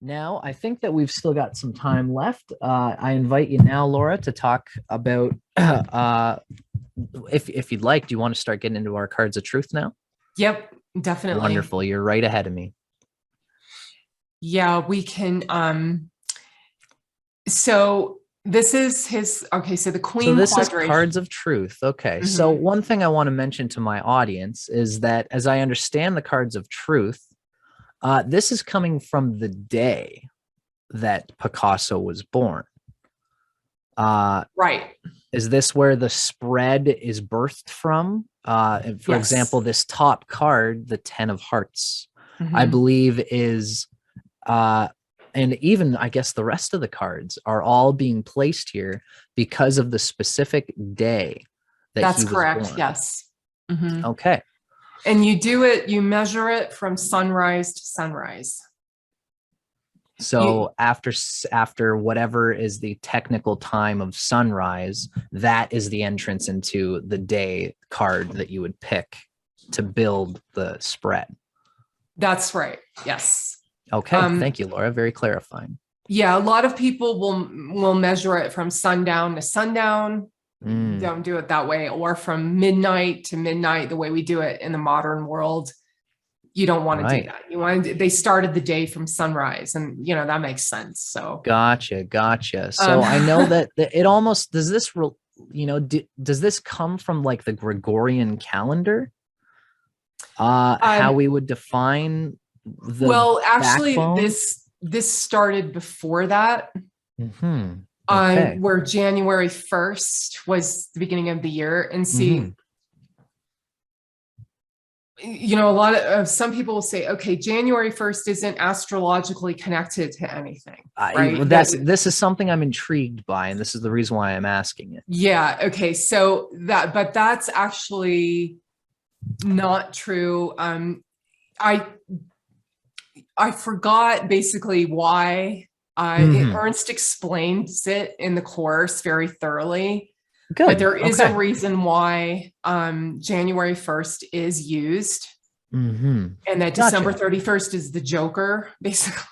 Now, I think that we've still got some time left. I invite you now, Laura, to talk about if you'd like. Do you want to start getting into our cards of truth now? Yep, definitely. Wonderful. You're right ahead of me. Yeah, we can. So this is his. Okay, so the So Queen this is quadration. cards of truth. Okay. So Mhm. one thing I want to mention to my audience is that as I understand the cards of truth, this is coming from the day that Picasso was born. Uh, Right. is this where the spread is birthed from? For Yes. example, this top card, the 10 of hearts, I Mhm. believe is, uh, and even I guess the rest of the cards are all being placed here because of the specific day that That's he was correct. born. Yes. Mhm. Okay. And you do it. You measure it from sunrise to sunrise. You. So after whatever is the technical time of sunrise, that is the entrance into the day card that you would pick to build the spread. That's right. Yes. Okay, Um. thank you, Laura. Very clarifying. Yeah. A lot of people will measure it from sundown to sundown. Mm, Don't do it that way, or from midnight to midnight, the way we do it in the modern world. You don't want to do right. that. You want to, they started the day from sunrise, and that makes sense. So, Gotcha. Gotcha. um, So I know that it almost does this, does this come from like the Gregorian calendar? How um, we would define the well, actually, backbone? this started before that, Hmm. Okay. where January 1st was the beginning of the year, and Hmm. see, a lot of some people will say, okay, January 1st isn't astrologically connected to anything, right? This is something I'm intrigued by, and this is the reason why I'm asking it. Yeah, okay, so but that's actually not true. I I forgot basically why. Hmm. Ernst explains it in the course very thoroughly, but Good. there is a Okay. reason why January 1st is used, Hmm. and that December Gotcha. 31st is the Joker, basically.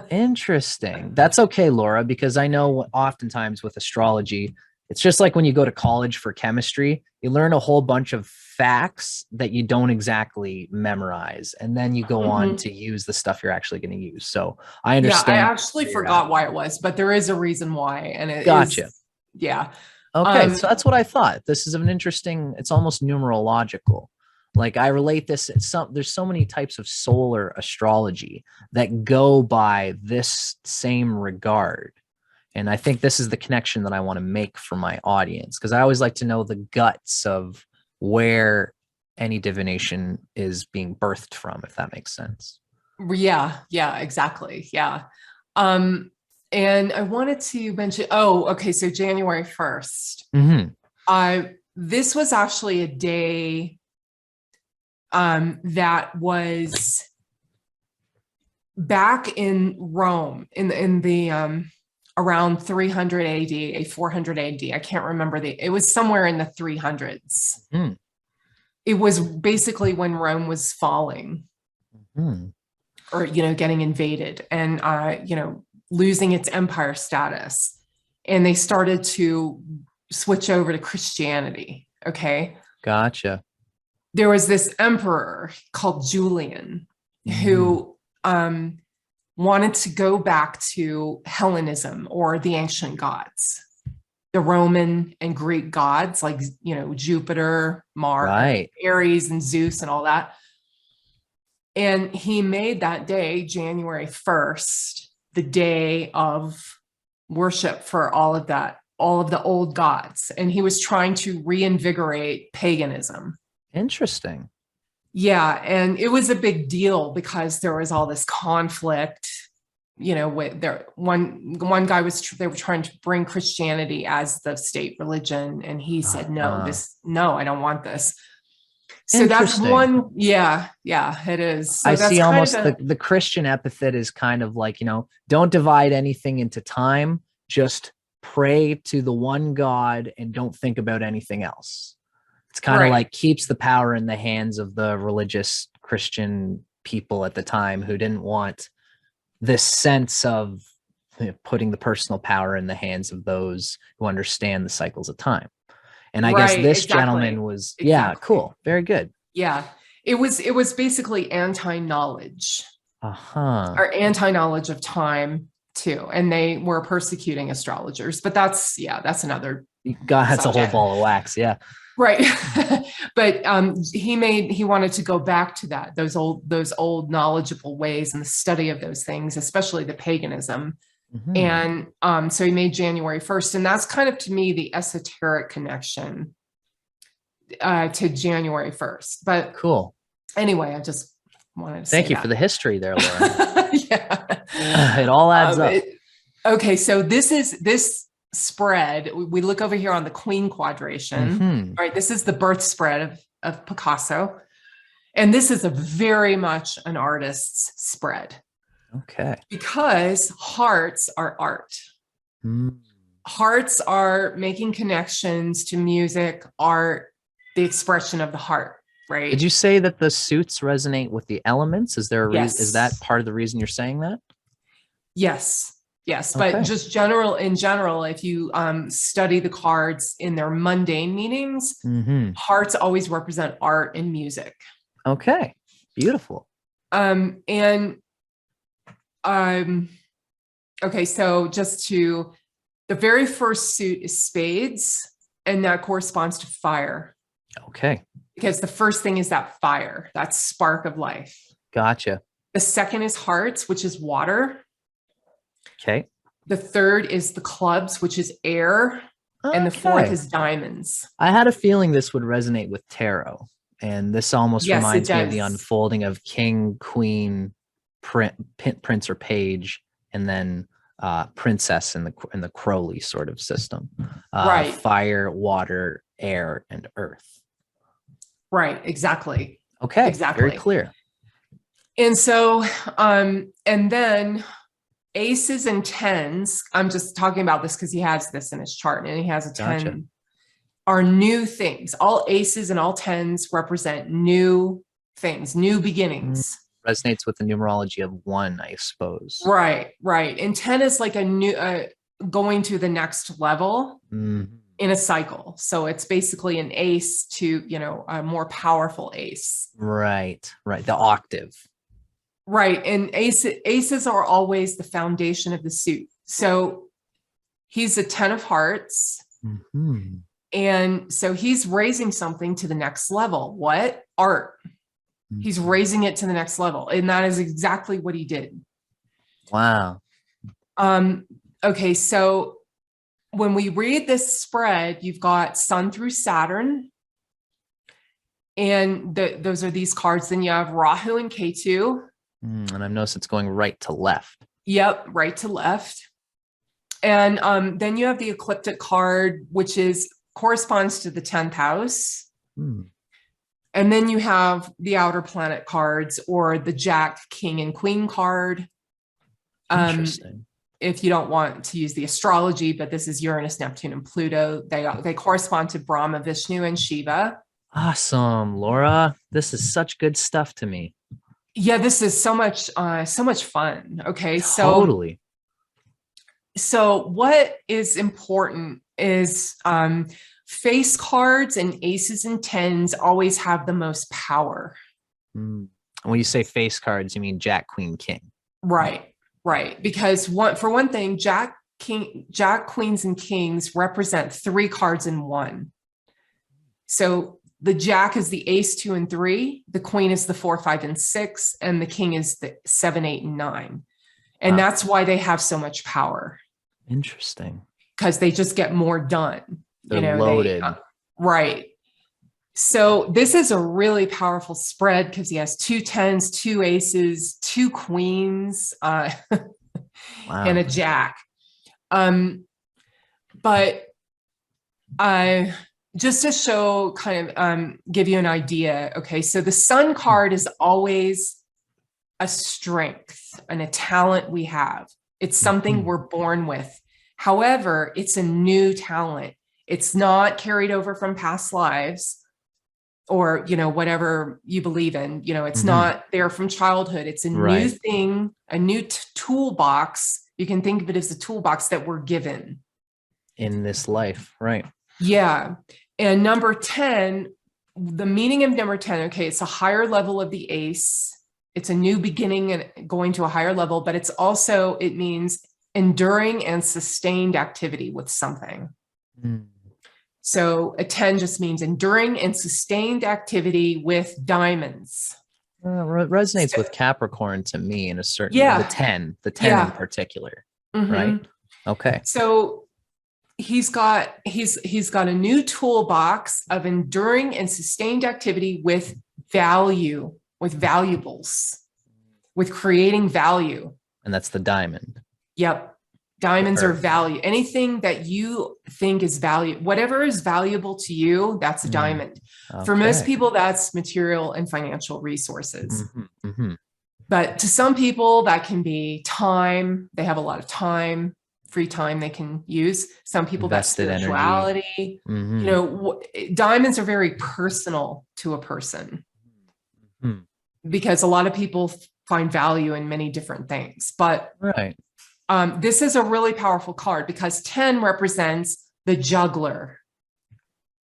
Interesting. That's okay, Laura, because I know oftentimes with astrology, it's just like when you go to college for chemistry, you learn a whole bunch of facts that you don't exactly memorize, and then you go on Mhm. to use the stuff you're actually going to use. So I Yeah, I understand actually where you're at. forgot why it was, but there is a reason why, and it is, Gotcha. yeah. Okay, Um, so that's what I thought. This is an interesting, it's almost numerological. Like I relate this, there's so many types of solar astrology that go by this same regard. And I think this is the connection that I want to make for my audience because I always like to know the guts of where any divination is being birthed from, if that makes sense. yeah, yeah, exactly. Yeah. Um, and I wanted to mention, oh, okay, so January 1st. Hmm. This was actually a day that was back in Rome in the around 300 AD, 400 AD. I can't remember it was somewhere in the 300s. Hmm. It was basically when Rome was falling, Hmm. or getting invaded, and losing its empire status, and they started to switch over to Christianity. Okay, Gotcha. there was this emperor called Julian Hmm. who wanted to go back to Hellenism, or the ancient gods, the Roman and Greek gods, like Jupiter, Right. Ares, and Zeus, and all that. And he made that day, January 1st, the day of worship for all of that, all of the old gods. And he was trying to reinvigorate paganism. Interesting. Yeah. And it was a big deal because there was all this conflict. With there, one guy they were trying to bring Christianity as the state religion, and he said, no, Uh, no, I don't want this. So that's Interesting. one. Yeah, yeah, it is. I So that's see kind of almost a. the Christian epithet is kind of like, don't divide anything into time, just pray to the one God and don't think about anything else. It's kind of Right. like keeps the power in the hands of the religious Christian people at the time who didn't want this sense of putting the personal power in the hands of those who understand the cycles of time. And I guess Right, this exactly. gentleman was, yeah, Exactly. cool. Very good. Yeah. It was basically anti-knowledge Uh-huh. or anti-knowledge of time too. And they were persecuting astrologers, but that's another God, that's a whole subject. ball of wax. Yeah. Right. But he wanted to go back to that, those old knowledgeable ways and the study of those things, especially the paganism. Mhm. And so he made January 1st. And that's kind of, to me, the esoteric connection to January 1st. But Cool. anyway, I just wanted to say Thank you that. for the history there, Laura. Yeah. It all adds up. Okay, so this spread, we look over here on the queen quadration. Mhm. Right, this is the birth spread of Picasso. And this is a very much an artist's spread Okay. because hearts are art. Mm. Hearts are making connections to music, art, the expression of the heart, right? Did you say that the suits resonate with the elements? Is there a reason? Yes. Is that part of the reason you're saying that? Yes. Yes. Okay. But just in general, if you study the cards in their mundane meanings, Mhm. hearts always represent art and music. Okay. Beautiful. And okay, so the very first suit is spades, and that corresponds to fire. Okay. Because the first thing is that fire, that spark of life. Gotcha. The second is hearts, which is water. Okay. The third is the clubs, which is air. And the fourth Okay. is diamonds. I had a feeling this would resonate with tarot. And this almost Yes, it reminds me of the does. unfolding of king, queen, prince or page, and then princess in the Crowley sort of system. Right. Fire, water, air, and earth. Right, exactly. Okay. Exactly. Very clear. And so, and then aces and tens, I'm just talking about this because he has this in his chart and he has a 10, Gotcha. are new things. All aces and all tens represent new things, new beginnings. Resonates with the numerology of one, I suppose. Right, right. And 10 is like a new, going to the next level in a cycle. So it's basically an ace to, a more powerful ace. Right, right. The octave. Right. And aces are always the foundation of the suit. So he's a 10 of hearts. Mm-hmm. And so he's raising something to the next level. What? Art. Mm-hmm. He's raising it to the next level. And that is exactly what he did. Wow. Okay. So when we read this spread, you've got Sun through Saturn. And those are these cards. Then you have Rahu and Ketu. And I've noticed it's going right to left. Yep, right to left. And then you have the ecliptic card, which corresponds to the 10th house. And then you have the outer planet cards, or the Jack, King, and Queen card. Interesting. If you don't want to use the astrology, but this is Uranus, Neptune, and Pluto. They correspond to Brahma, Vishnu, and Shiva. Awesome, Laura. This is such good stuff to me. Yeah, this is so much fun. Okay, totally. So what is important is face cards and aces and tens always have the most power. When you say face cards, you mean Jack, Queen, King. Right, right. Because for one thing, Jack, Queens, and Kings represent 3 cards in one. So the Jack is the ace, 2, and 3. The Queen is the 4, 5, and 6. And the King is the 7, 8, and 9. And that's why they have so much power. Interesting. Because they just get more done. They're loaded. Right. So this is a really powerful spread because he has 2 10s, 2 aces, 2 queens, wow. And a Jack. But just to show, kind of give you an idea. Okay, so the Sun card is always a strength and a talent we have. It's something we're born with. However, it's a new talent. It's not carried over from past lives. or, whatever you believe in, it's Mhm. not there from childhood. It's a new Right. thing, a new toolbox. You can think of it as a toolbox that we're given. In this life. Right. Yeah. And number 10, the meaning of number 10, okay, it's a higher level of the ace. It's a new beginning and going to a higher level, but it means enduring and sustained activity with something. Mm. So a 10 just means enduring and sustained activity with diamonds. Resonates with Capricorn to me in a certain, Yeah. the 10 Yeah. in particular. Mhm. Right. Okay. So he's got a new toolbox of enduring and sustained activity with value, with valuables, with creating value. And that's the diamond. Yep. Diamonds are Earth. value. Anything that you think is value, whatever is valuable to you, that's a diamond. For most people, that's material and financial resources. But to some people, that can be time. They have a lot of time, free time they can use. Some people, that's Invested spirituality. Diamonds are very personal to a person because a lot of people find value in many different things. But right. This is a really powerful card because 10 represents the juggler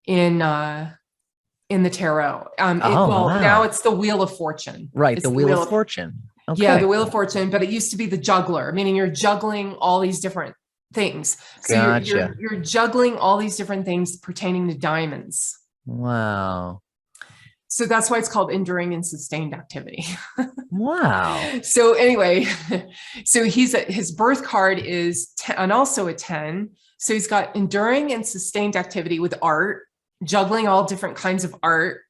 in the tarot. Now it's the Wheel of Fortune. Right, the Wheel of Fortune. Okay. Yeah, the Wheel of Fortune, but it used to be the juggler, meaning you're juggling all these different things. So Gotcha. you're juggling all these different things pertaining to diamonds. Wow. So that's why it's called enduring and sustained activity. Wow. So anyway, so his birth card is 10, and also a 10. So he's got enduring and sustained activity with art, juggling all different kinds of art.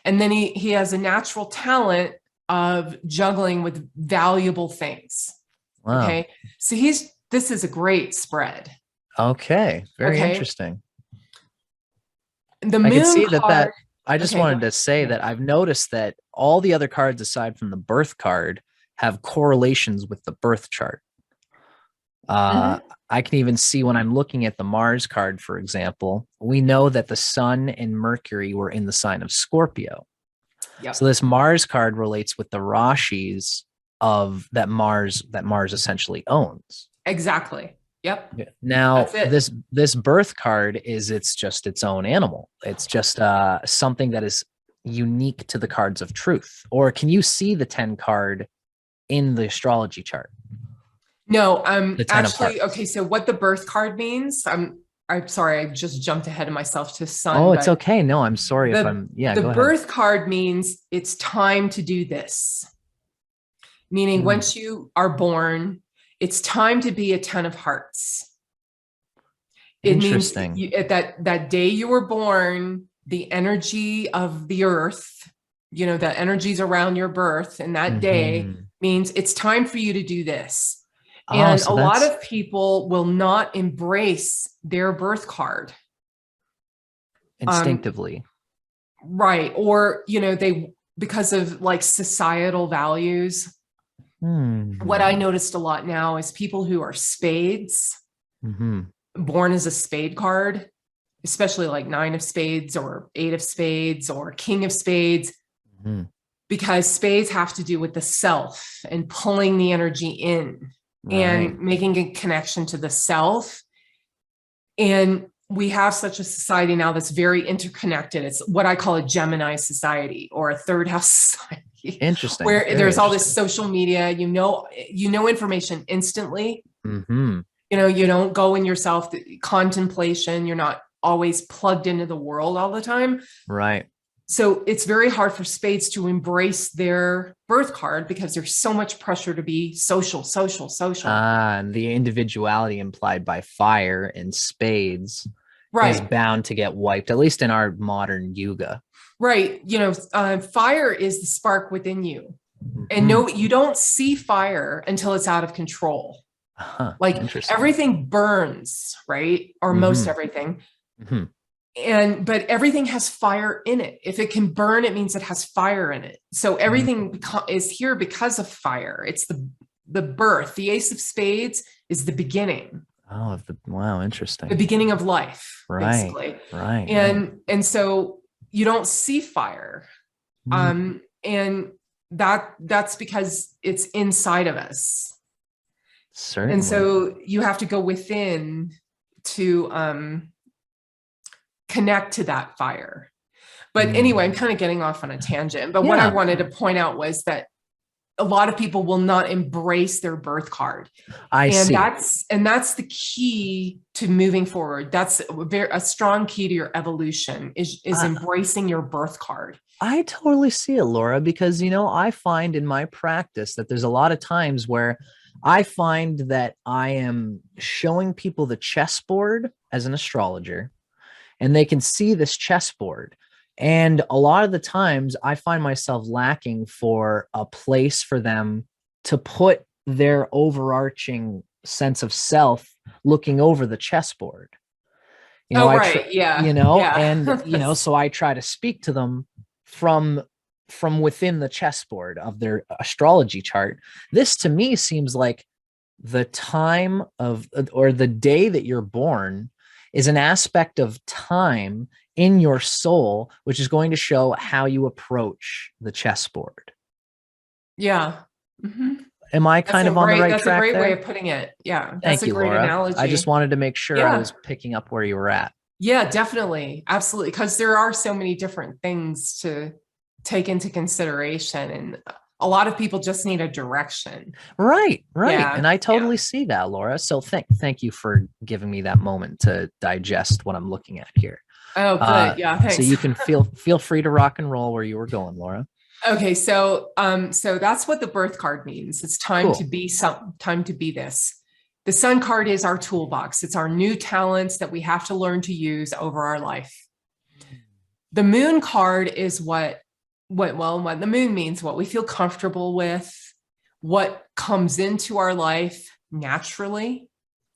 And then he has a natural talent of juggling with valuable things. Wow. Okay. So this is a great spread. Okay. Very interesting. The moon I can see card, that I just wanted to say that I've noticed that all the other cards aside from the birth card have correlations with the birth chart. I can even see when I'm looking at the Mars card, for example, we know that the Sun and Mercury were in the sign of Scorpio. Yep. So this Mars card relates with the Rashis of that Mars essentially owns. Exactly. Yep. Now this birth card it's just its own animal. It's just something that is unique to the cards of truth. Or can you see the 10 card in the astrology chart? No, actually, okay. So what the birth card means, I'm sorry, I just jumped ahead of myself to Sun. Oh, it's okay. No, I'm sorry if I'm, the birth card means it's time to do this. Meaning once you are born, it's time to be a 10 of hearts. It means at that day you were born, the energy of the earth, the energies around your birth and that day means it's time for you to do this. And a lot of people will not embrace their birth card. Instinctively. Right. Or, because of like societal values. What I noticed a lot now is people who are spades, born as a spade card, especially like 9 of spades or 8 of spades or king of spades, because spades have to do with the self and pulling the energy in and making a connection to the self. And we have such a society now that's very interconnected. It's what I call a Gemini society or a third house society. Interesting. Where there's all this social media, information instantly. You don't go in yourself, contemplation. You're not always plugged into the world all the time. Right. So it's very hard for spades to embrace their birth card because there's so much pressure to be social. And the individuality implied by fire in spades is bound to get wiped, at least in our modern yuga. Right. Fire is the spark within you. And no, you don't see fire until it's out of control. Like everything burns, right? Or most everything. But everything has fire in it. If it can burn, it means it has fire in it. So everything is here because of fire. It's the birth. The Ace of Spades is the beginning. Oh, wow, interesting. The beginning of life, basically. Right. And so you don't see fire. And that's because it's inside of us. Certainly. And so you have to go within to connect to that fire. But anyway, I'm kind of getting off on a tangent. But what I wanted to point out was that a lot of people will not embrace their birth card. And that's the key to moving forward. That's a strong key to your evolution is embracing your birth card. I totally see it, Laura, because, you know, I find in my practice that there's a lot of times where I find that I am showing people the chessboard as an astrologer, and they can see this chessboard. And a lot of the times I find myself lacking for a place for them to put their overarching sense of self looking over the chessboard. You know, and, you know, so I try to speak to them from within the chessboard of their astrology chart. This to me seems like the time of, or the day that you're born is an aspect of time in your soul, which is going to show how you approach the chessboard. Yeah. Mm-hmm. Am I kind of on the right track? That's a great way of putting it. Yeah. That's a great analogy. I just wanted to make sure I was picking up where you were at. Yeah, definitely. Absolutely. Because there are so many different things to take into consideration, and a lot of people just need a direction. Right. Yeah, and I totally see that, Laura. So thank you for giving me that moment to digest what I'm looking at here. Oh, good. Yeah, thanks. So you can feel free to rock and roll where you were going, Laura. Okay, so that's what the birth card means. It's time to be time to be this. The sun card is our toolbox. It's our new talents that we have to learn to use over our life. The moon card is what the moon means, what we feel comfortable with, what comes into our life naturally,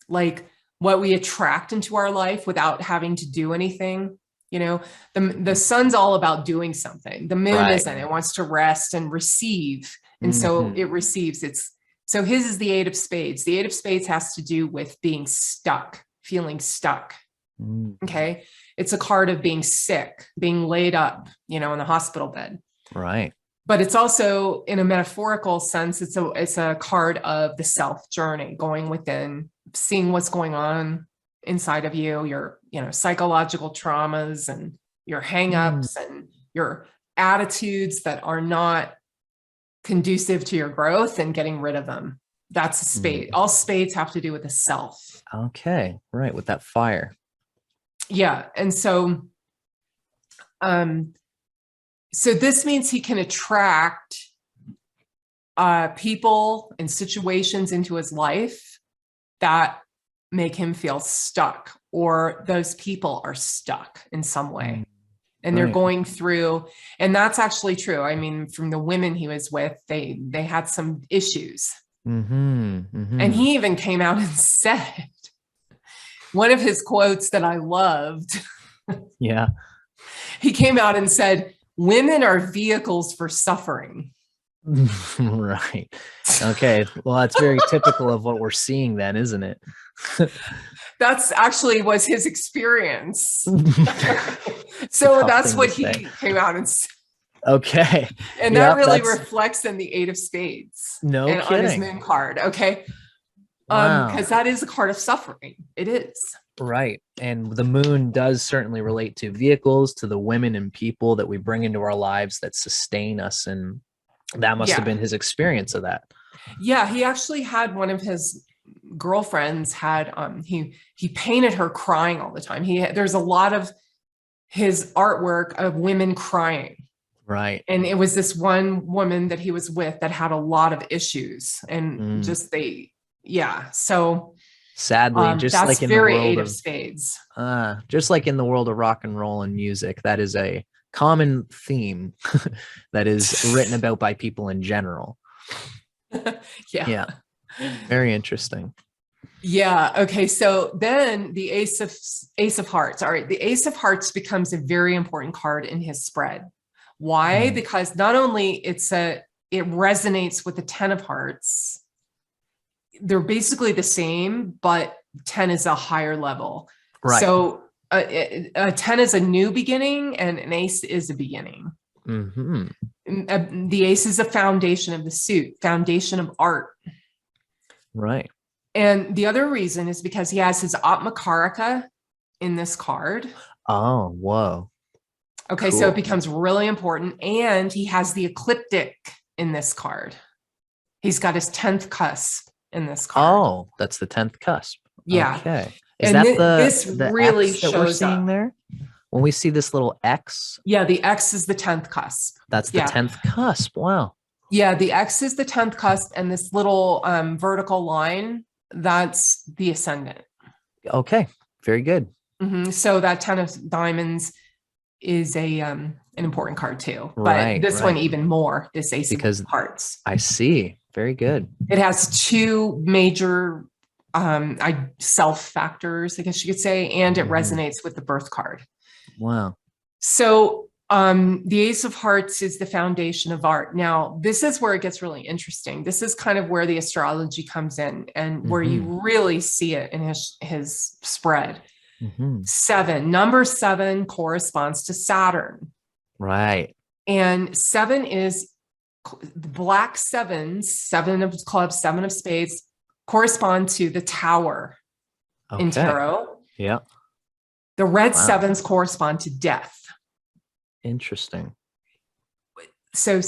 like what we attract into our life without having to do anything. You know, the sun's all about doing something. The moon isn't. It wants to rest and receive. And so it receives. So his is the 8 of spades. The 8 of spades has to do with being stuck, feeling stuck. Okay. It's a card of being sick, being laid up, you know, in the hospital bed. Right. But it's also, in a metaphorical sense, it's a card of the self journey, going within, seeing what's going on inside of you, your, you know, psychological traumas and your hangups and your attitudes that are not conducive to your growth, and getting rid of them. That's a spade. All spades have to do with the self. Okay. Right. With that fire. Yeah. And so, so this means he can attract people and situations into his life that make him feel stuck, or those people are stuck in some way. And they're going through, and that's actually true. I mean, from the women he was with, they had some issues. And he even came out and said, one of his quotes that I loved. Yeah. He came out and said, "Women are vehicles for suffering." Right. Okay. Well, that's very typical of what we're seeing then, isn't it? That's actually was his experience. So that's what he came out and said. Okay. And that really reflects in the 8 of spades. No kidding. On his moon card. Okay. Because that is a card of suffering. It is. Right. And the moon does certainly relate to vehicles, to the women and people that we bring into our lives that sustain us. And that must have been his experience of that. Yeah. He actually had one of his girlfriends had, he painted her crying all the time. There's a lot of his artwork of women crying. Right. And it was this one woman that he was with that had a lot of issues, and so sadly, just like in the world of spades, just like in the world of rock and roll and music, that is a common theme that is written about by people in general. Yeah. Very interesting. Yeah. Okay. So then the Ace of Hearts. All right. The Ace of Hearts becomes a very important card in his spread. Why? Because not only it resonates with the 10 of Hearts. They're basically the same, but 10 is a higher level. Right. So a 10 is a new beginning, and an ace is a beginning. Mm-hmm. The ace is a foundation of the suit, foundation of art. Right. And the other reason is because he has his Atmakaraka in this card. Oh, whoa. Okay, Cool. so it becomes really important. And he has the ecliptic in this card. He's got his 10th cusp in this card. Oh, that's the 10th cusp. Yeah. Okay. Is And that this the really X that we're shows seeing up. there? When we see this little X, Yeah, the X is the 10th cusp. that's the Yeah. 10th cusp. Wow. Yeah, the X is the 10th cusp, and this little vertical line, that's the ascendant. Okay. Very good. So that 10 of diamonds is an important card too. But Right, this one right. even more, this ace Because of hearts. I see. Very good. It has two major self factors, I guess you could say, and it Mhm. resonates with the birth card. Wow. So the ace of hearts is the foundation of art. Now, this is where it gets really interesting. This is kind of where the astrology comes in, and where you really see it in his spread. Number 7 corresponds to Saturn. Right. And 7 is black sevens, 7 of clubs, 7 of spades, correspond to the tower in tarot. Yeah. The red sevens correspond to death. Interesting. So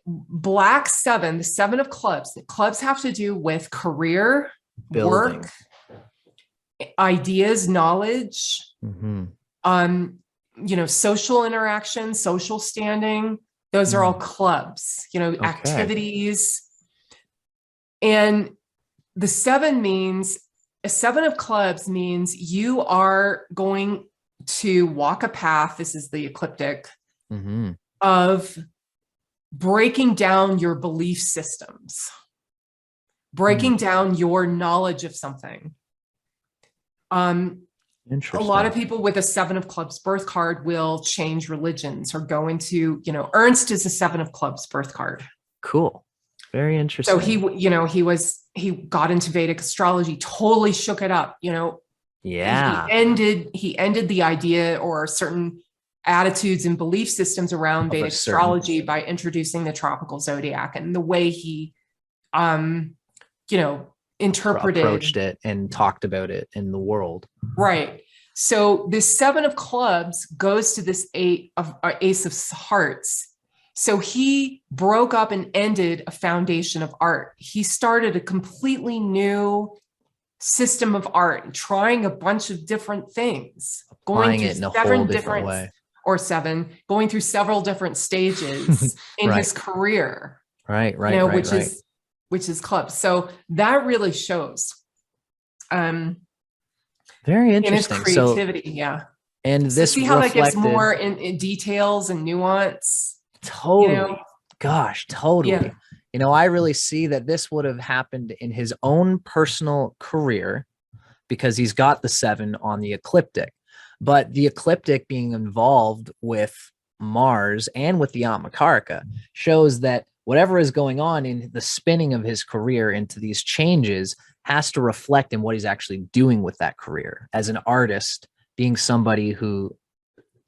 black 7, the 7 of clubs, the clubs have to do with career, Building. work, ideas, knowledge, social interaction, social standing. Those are all clubs, activities. And the 7 means, a 7 of clubs means you are going to walk a path. This is the ecliptic of breaking down your belief systems, breaking down your knowledge of something. Interesting. A lot of people with a 7 of clubs birth card will change religions or go into, Ernst is a 7 of clubs birth card. Cool. Very interesting. So he got into Vedic astrology, totally shook it up, Yeah. He ended the idea or certain attitudes and belief systems around Vedic astrology by introducing the tropical zodiac and the way he, interpreted, approached it and talked about it in the world. Right. So this 7 of clubs goes to this ace of hearts. So he broke up and ended a foundation of art. He started a completely new system of art, trying a bunch of different things, Applying it in a whole different way. Or 7, going through several different stages in his career. Right. Which is clubs. So that really shows. Very interesting. In his creativity, And this see how that gives more in details and nuance. Totally. Gosh, totally. Yeah. I really see that this would have happened in his own personal career because he's got the 7 on the ecliptic. But the ecliptic being involved with Mars and with the Atmakaraka shows that whatever is going on in the spinning of his career into these changes has to reflect in what he's actually doing with that career as an artist, being somebody who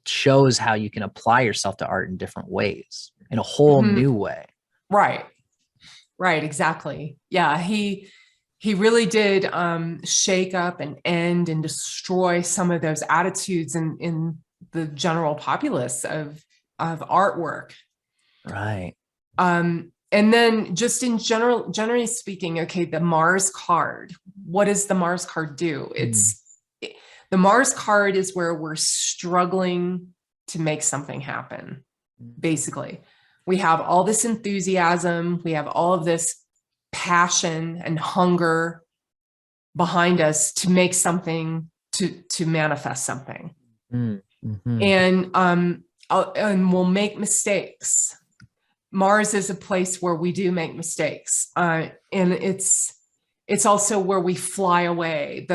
shows how you can apply yourself to art in different ways, in a whole new way. Right, exactly. Yeah, he really did shake up and end and destroy some of those attitudes in the general populace of artwork. Right. And then just in generally speaking, the Mars card, what does the Mars card do? The Mars card is where we're struggling to make something happen. Basically, we have all this enthusiasm, we have all of this passion and hunger behind us to make something, to manifest something. And we'll make mistakes. Mars is a place where we do make mistakes. And it's also where we fly away.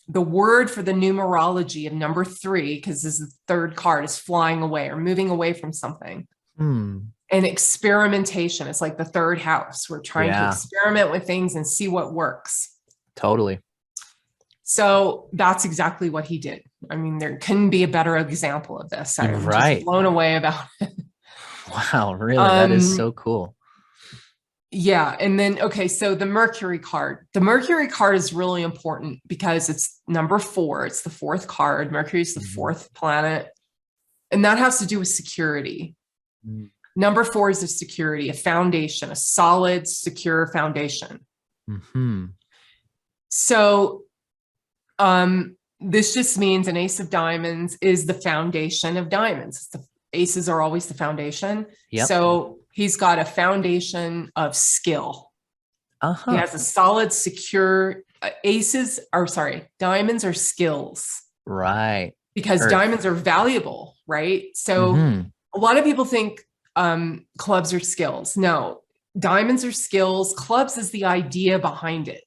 The word for the numerology of number 3, because this is the 3rd card, is flying away or moving away from something. And experimentation. It's like the 3rd house. We're trying to experiment with things and see what works. Totally. So that's exactly what he did. I mean, there couldn't be a better example of this. I'm Right. just blown away about it. Wow, really? That is so cool. Yeah. And then, okay, so the Mercury card. The Mercury card is really important because it's number 4. It's the 4th card. Mercury is the 4th planet. And that has to do with security. Number 4 is a security, a foundation, a solid, secure foundation. So this just means an ace of diamonds is the foundation of diamonds. The aces are always the foundation. Yep. So he's got a foundation of skill. He has a solid, secure diamonds are skills. Right. Because diamonds are valuable, right? So a lot of people think clubs are skills. No, diamonds are skills. Clubs is the idea behind it.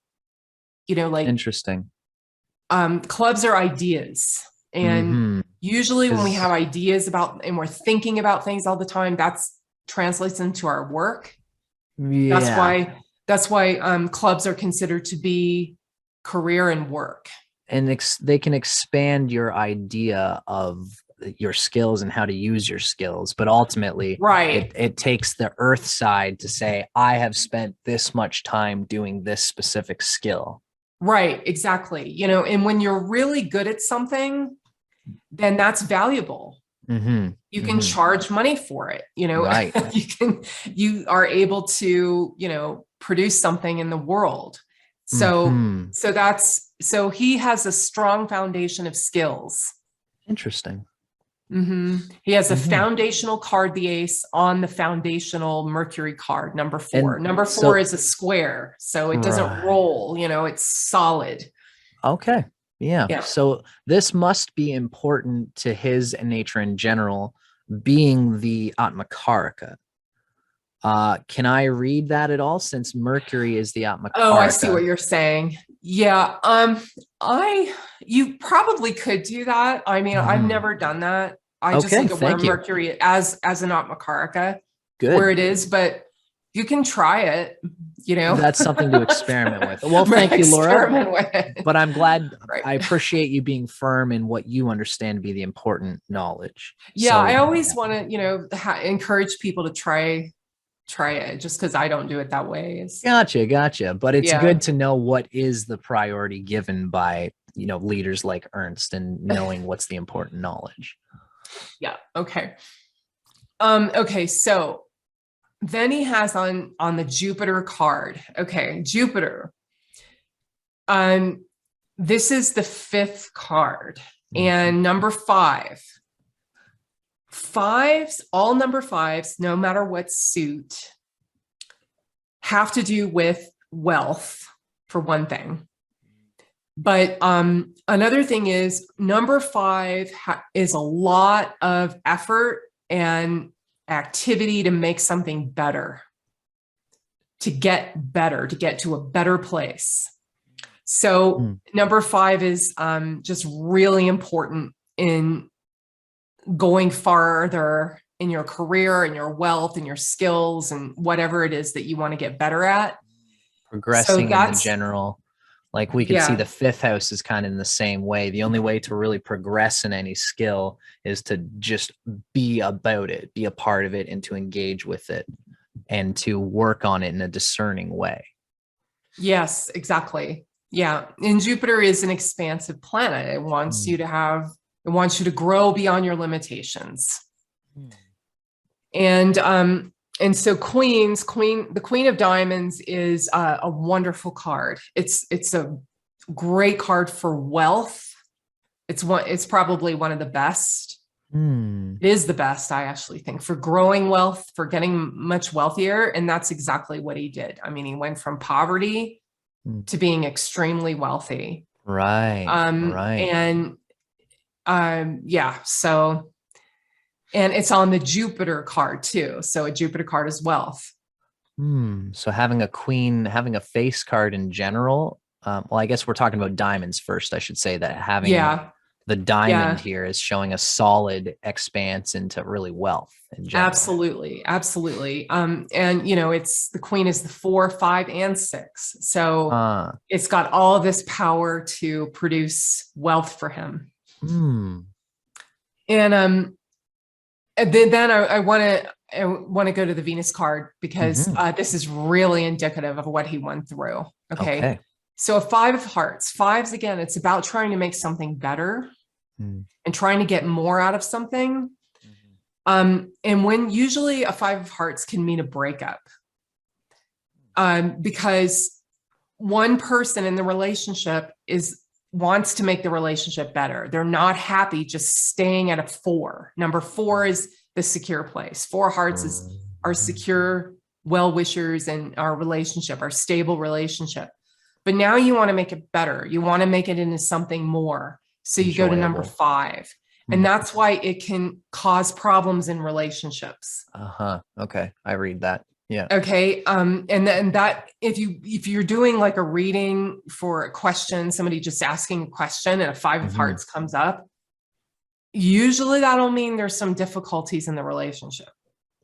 You know, like interesting. Clubs are ideas. And usually when we have ideas about and we're thinking about things all the time, that's translates into our work. Yeah. That's why clubs are considered to be career and work. And they can expand your idea of your skills and how to use your skills. But ultimately, it takes the earth side to say, I have spent this much time doing this specific skill. Right, exactly. You know, and when you're really good at something, then that's valuable. You can charge money for it, you know, you are able to, you know, produce something in the world. So, so he has a strong foundation of skills. Interesting. He has a foundational card, the ace, on the foundational Mercury card, number 4. And number 4 is a square, so it doesn't roll, you know, it's solid. Okay. Yeah. So this must be important to his nature in general, being the Atmakaraka. Can I read that at all, since Mercury is the Atmakaraka? Oh, I see what you're saying. Yeah. You probably could do that. I mean, I've never done that. I just look at where Mercury as an Atmakaraka, where it is, but you can try it, you know. That's something to experiment with. Well, thank you, Laura. But I'm glad, I appreciate you being firm in what you understand to be the important knowledge. Yeah, I always want to, you know, encourage people to try it, just because I don't do it that way. Gotcha. But it's good to know what is the priority given by, you know, leaders like Ernst, and knowing what's the important knowledge. Yeah. Okay. Okay. So then he has on the Jupiter card. Okay. Jupiter. This is the 5th card, and number 5. All number 5s, no matter what suit, have to do with wealth, for one thing. But another thing is number 5 is a lot of effort and activity to make something better, to get to a better place. So number 5 is just really important in going farther in your career and your wealth and your skills and whatever it is that you want to get better at. Progressing in the general. Like we can see the 5th house is kind of in the same way. The only way to really progress in any skill is to just be about it, be a part of it, and to engage with it and to work on it in a discerning way. Yes, exactly. Yeah. And Jupiter is an expansive planet. It wants you to grow beyond your limitations. And so the Queen of Diamonds is a wonderful card. It's a great card for wealth. It's probably one of the best. It is the best, I actually think, for growing wealth, for getting much wealthier. And that's exactly what he did. I mean, he went from poverty to being extremely wealthy. Right. So, and it's on the Jupiter card too. So a Jupiter card is wealth. So having a queen, having a face card in general, well, I guess we're talking about diamonds first. I should say that having The diamond Yeah, here is showing a solid expanse into really wealth in general. absolutely. Absolutely. And it's the queen is the 4, 5, and 6. So Uh, it's got all of this power to produce wealth for him. hmm. And then I want to go to the Venus card because Mhm. this is really indicative of what he went through. Okay. Okay. So a 5 of hearts, fives, again, it's about trying to make something better Mm. and trying to get more out of something. Mhm. And when usually a 5 of hearts can mean a breakup, because one person in the relationship wants to make the relationship better. They're not happy just staying at a 4. Number 4 is the secure place. 4 hearts is our secure well-wishers and our relationship, our stable relationship. But now you want to make it better. You want to make it into something more. So you go to number Enjoyable. 5. And Mm. that's why it can cause problems in relationships. Uh-huh. Okay. I read that. Yeah. Okay. And then that if you're doing like a reading for a question, somebody just asking a question and a 5 of Mhm. hearts comes up, usually that'll mean there's some difficulties in the relationship.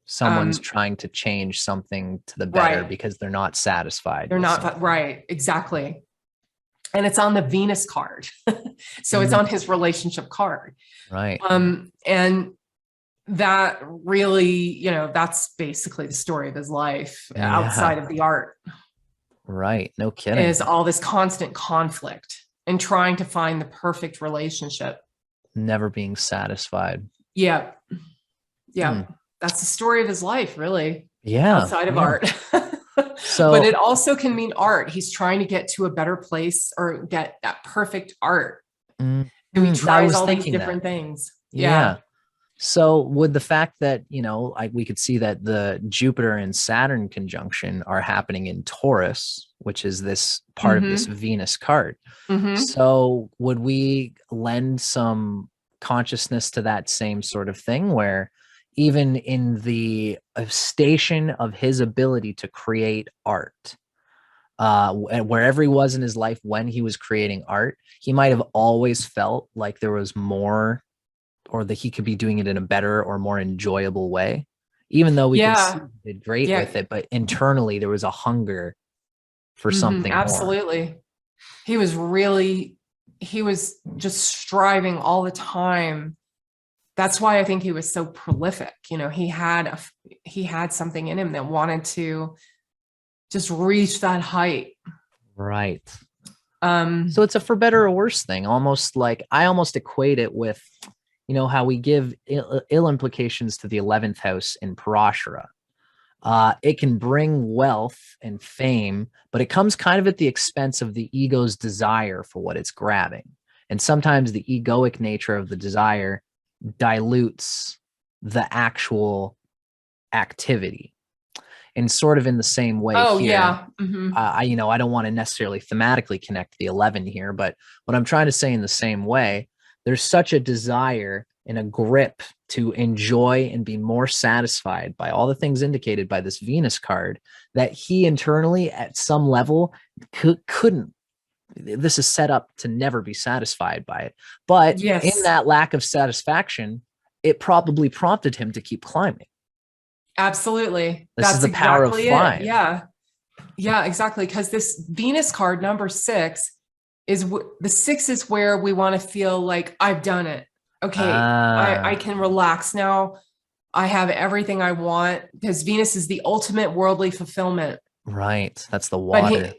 Someone's trying to change something to the better Right. because they're not satisfied They're with not something. right. Exactly. And it's on the Venus card. So it's Mm. on his relationship card. Right. And that really, that's basically the story of his life outside Yeah. of the art, Right. No kidding. is all this constant conflict and trying to find the perfect relationship. Never being satisfied. Yeah. Yeah. Hmm. That's the story of his life, really, Yeah. outside of Yeah. art. But So, it also can mean art. He's trying to get to a better place or get that perfect art. So he I tries was all these thinking that. different things. Yeah. Yeah. So would the fact that, we could see that the Jupiter and Saturn conjunction are happening in Taurus, which is this part of this Mm-hmm. Venus card. Mm-hmm. So would we lend some consciousness to that same sort of thing where even in the station of his ability to create art, and wherever he was in his life when he was creating art, he might have always felt like there was more, or that he could be doing it in a better or more enjoyable way, even though we could see Yeah. he did great Yeah. with it, but internally there was a hunger for Mm-hmm. something more. Absolutely. He was just striving all the time. That's why I think he was so prolific. He had something in him that wanted to just reach that height. Right. Um, So it's a for better or worse thing. Almost like I almost equate it with, how we give ill implications to the 11th house in Parashara. It can bring wealth and fame, but it comes kind of at the expense of the ego's desire for what it's grabbing. And sometimes the egoic nature of the desire dilutes the actual activity. And sort of in the same way oh here, yeah. Mm-hmm. I don't want to necessarily thematically connect the 11 here, but what I'm trying to say in the same way, there's such a desire and a grip to enjoy and be more satisfied by all the things indicated by this Venus card that he internally at some level couldn't. This is set up to never be satisfied by it. But in Yes, that lack of satisfaction, it probably prompted him to keep climbing. absolutely. This is That's the power of exactly it. 5. Yeah. Yeah, exactly. Because this Venus card, number 6, the 6 is where we want to feel like I've done it. Okay, I Ah, can relax now. I have everything I want because Venus is the ultimate worldly fulfillment. right. That's the But water.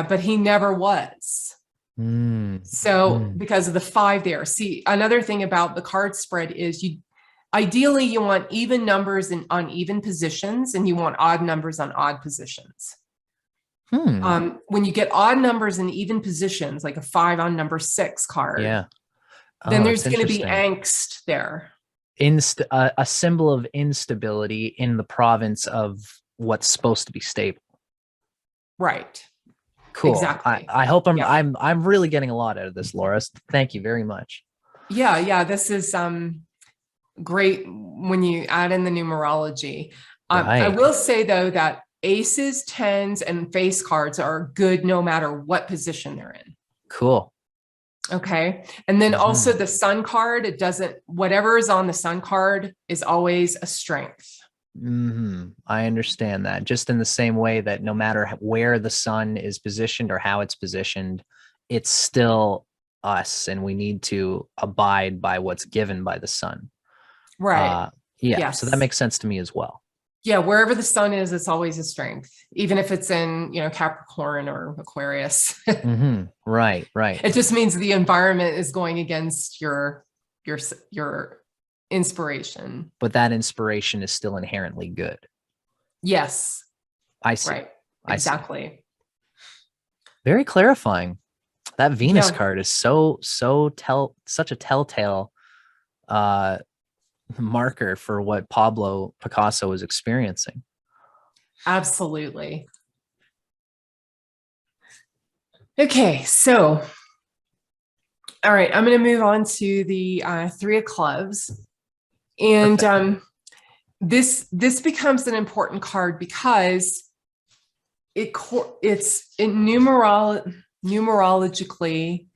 but he never was. Mm, So mm. because of the 5 there. See, another thing about the card spread is ideally you want even numbers on even positions and you want odd numbers on odd positions. Hmm. When you get odd numbers in even positions, like a 5 on number 6 card, Yeah. then Oh, there's that's going to be interesting. angst there. A symbol of instability in the province of what's supposed to be stable. Right. Cool. I, Exactly. I hope I'm Yeah. I'm I'm really getting a lot out of this, Laura. Thank you very much. Yeah. Yeah. This is great when you add in the numerology. I Right. will say, though, that aces, tens, and face cards are good no matter what position they're in. Cool. Okay. And then also the sun card, it doesn't, whatever is on the sun card is always a strength. I understand that. Just in the same way that no matter where the sun is positioned or how it's positioned, it's still us, and we need to abide by what's given by the sun. Right. Yeah. Yes. So that makes sense to me as well. Yeah. Wherever the sun is, it's always a strength, even if it's in, Capricorn or Aquarius. Right. Right. It just means the environment is going against your inspiration. But that inspiration is still inherently good. Yes. I see. Right. Exactly. I see. Very clarifying. That Venus card is such a telltale marker for what Pablo Picasso was experiencing. Absolutely. Okay, so all right, I'm going to move on to the Three of Clubs, and this becomes an important card because it's numerologically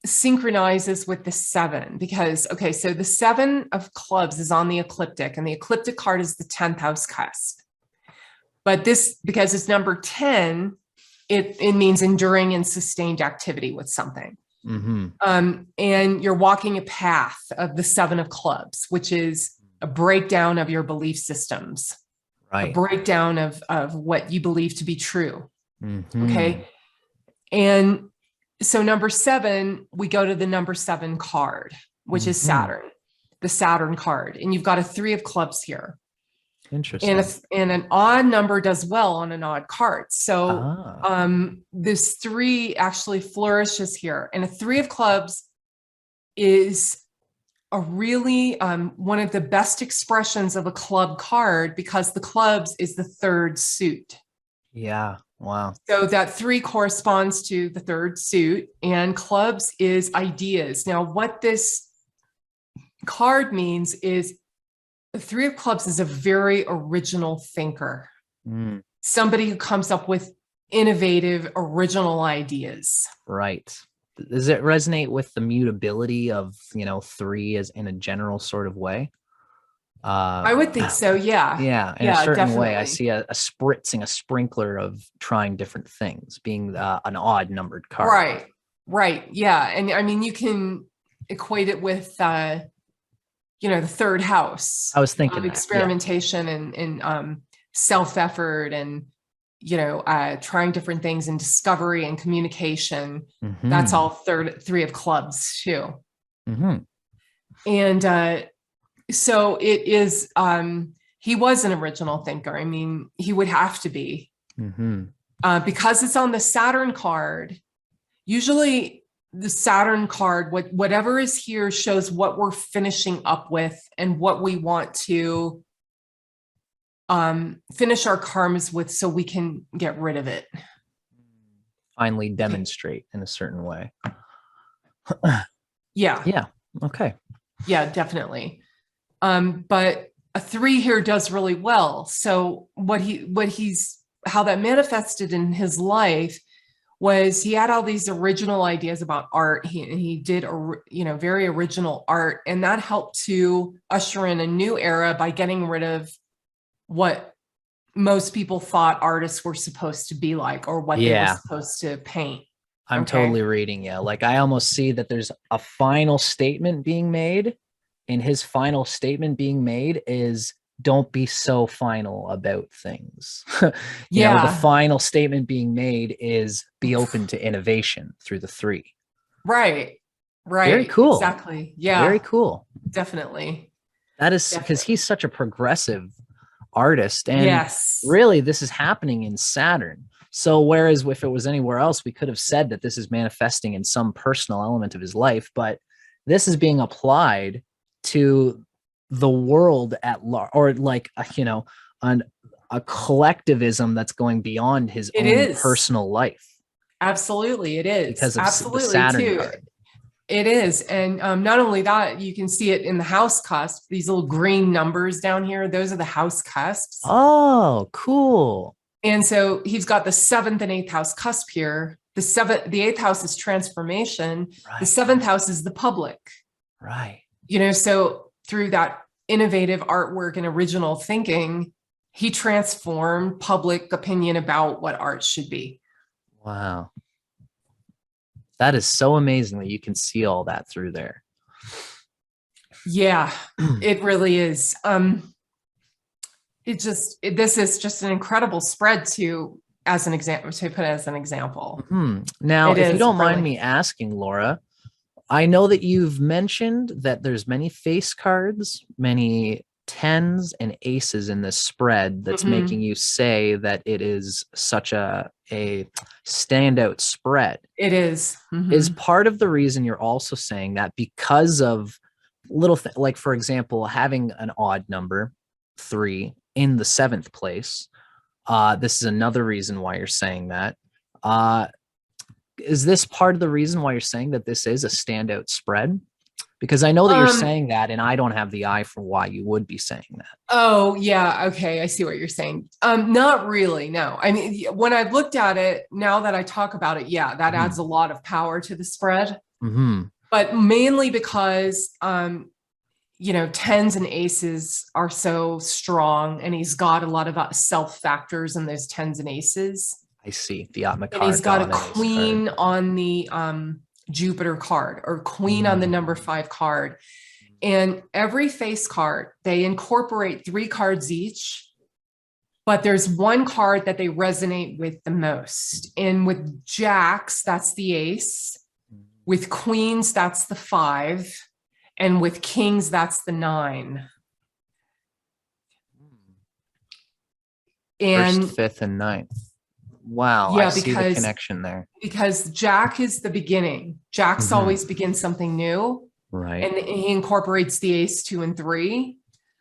synchronizes with the 7, because so the 7 of clubs is on the ecliptic, and the ecliptic card is the 10th house cusp. But this, because it's number 10, it means enduring and sustained activity with something. And you're walking a path of the 7 of clubs, which is a breakdown of your belief systems, a breakdown of what you believe to be true. Okay. And so number 7, we go to the number 7 card, which is Saturn, the Saturn card. And you've got a 3 of clubs here. Interesting. And an odd number does well on an odd card. So this 3 actually flourishes here. And a 3 of clubs is a really one of the best expressions of a club card, because the clubs is the 3rd suit. Yeah. Wow. So that 3 corresponds to the 3rd suit, and clubs is ideas. Now, what this card means is the 3 of clubs is a very original thinker, somebody who comes up with innovative, original ideas. Right. Does it resonate with the mutability of, 3 as in a general sort of way? I would think so. Yeah. Yeah. In a certain definitely. way, I see a sprinkler of trying different things, being an odd numbered card. Right. Right. Yeah. And I mean, you can equate it with, the 3rd house. I was thinking experimentation and self-effort and, trying different things and discovery and communication. That's all 3 of clubs too. And, so it is, he was an original thinker. I mean, he would have to be, because it's on the Saturn card. Usually the Saturn card, whatever is here shows what we're finishing up with and what we want to finish our karmas with, so we can get rid of it. Finally demonstrate in a certain way. Yeah. Yeah. Okay. Yeah, definitely. But a 3 here does really well. So how that manifested in his life was he had all these original ideas about art. He did, very original art, and that helped to usher in a new era by getting rid of what most people thought artists were supposed to be like, or what they were supposed to paint. I'm totally reading. Yeah. Like, I almost see that there's a final statement being made, and his final statement being made is, don't be so final about things. The final statement being made is, be open to innovation through the 3. Right. Very cool. Exactly. Yeah. Very cool. Definitely. That is because he's such a progressive artist. And really, this is happening in Saturn. So whereas if it was anywhere else, we could have said that this is manifesting in some personal element of his life, but this is being applied to the world at large, or like, on a collectivism that's going beyond his own personal life. Absolutely. It is. Because of the Saturn card. It is. And not only that, you can see it in the house cusp, these little green numbers down here. Those are the house cusps. Oh, cool. And so he's got the 7th and 8th house cusp here. the eighth house is transformation. Right. The seventh house is the public. Right. So through that innovative artwork and original thinking, he transformed public opinion about what art should be. Wow. That is so amazing that you can see all that through there. Yeah, it really is. This is just an incredible spread as an example. Now, It if you is don't mind really- me asking, Laura, I know that you've mentioned that there's many face cards, many tens and aces in this spread that's making you say that it is such a standout spread. It is. Is part of the reason you're also saying that because of like, for example, having an odd number 3 in the 7th place. This is another reason why you're saying that. Is this part of the reason why you're saying that this is a standout spread? Because I know that you're saying that, and I don't have the eye for why you would be saying that. Oh, yeah. Okay. I see what you're saying. Not really. No. I mean, when I've looked at it, now that I talk about it, yeah, that adds a lot of power to the spread. But mainly because, tens and aces are so strong, and he's got a lot of self factors in those tens and aces. I see the Atma card. And he's got a queen on the Jupiter card, or queen on the number 5 card. And every face card, they incorporate 3 cards each, but there's one card that they resonate with the most. And with jacks, that's the ace. With queens, that's the 5. And with kings, that's the 9. And first, 5th, and 9th. Wow. Yeah, I see the connection there. Because Jack is the beginning. Jack's always begins something new. Right. And he incorporates the ace 2 and 3.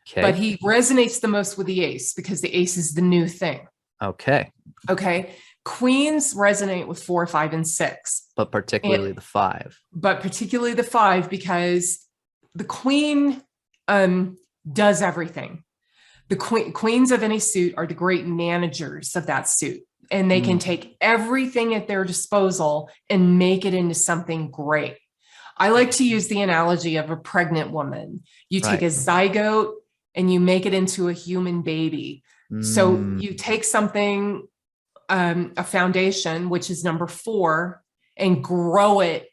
Okay. But he resonates the most with the ace because the ace is the new thing. Okay. Okay. Queens resonate with 4, 5, and 6. But particularly the 5. But particularly the 5, because the queen does everything. The queens of any suit are the great managers of that suit. And they can take everything at their disposal and make it into something great. I like to use the analogy of a pregnant woman. You take a zygote and you make it into a human baby. So you take something, a foundation, which is number 4, and grow it